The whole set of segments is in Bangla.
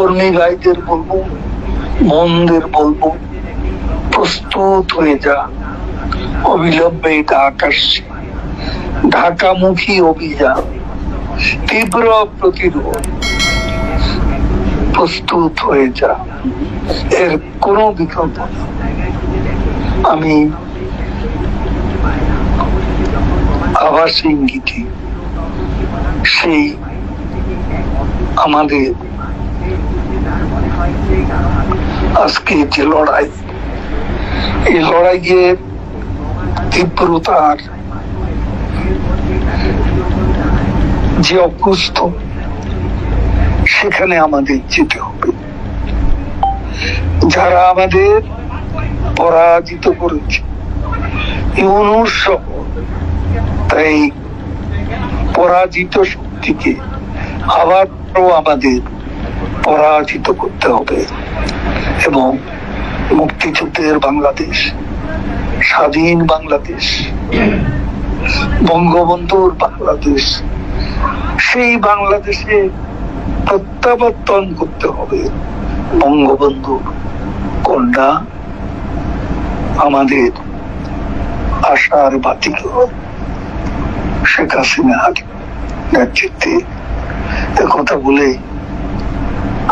কর্মী ভাইদের বলবো, মনদের বলবো, প্রস্তুত হয়ে যা, অবিলম্বে ঢাকামুখী অভিযান, তীব্র প্রতিরোধ, প্রস্তুত হয়ে যা, এর কোনো বিকল্প নেই। আমি আভাস ইঙ্গিতে সেই আমাদের আজকে যে লড়াই, এই লড়াইয়ের তীব্রতার যে অভ্যস্ত, সেখানে আমাদের যেতে হবে। যারা আমাদের পরাজিত করেছে ইউনূস সহ, তাই পরাজিত শক্তিকে আবারও আমাদের পরাজিত করতে হবে এবং মুক্তিযুদ্ধের বাংলাদেশ, স্বাধীন বাংলাদেশ, বঙ্গবন্ধুর বাংলাদেশ, সেই বাংলাদেশে প্রত্যাবর্তন করতে হবে বঙ্গবন্ধুর কন্যা, আমাদের আশার বাতিক শেখ হাসিনার নেতৃত্বে। কথা বলে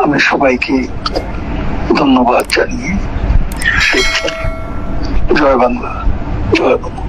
আমি সবাইকে ধন্যবাদ জানিয়ে জয় বাংলা, জয় বাংলা।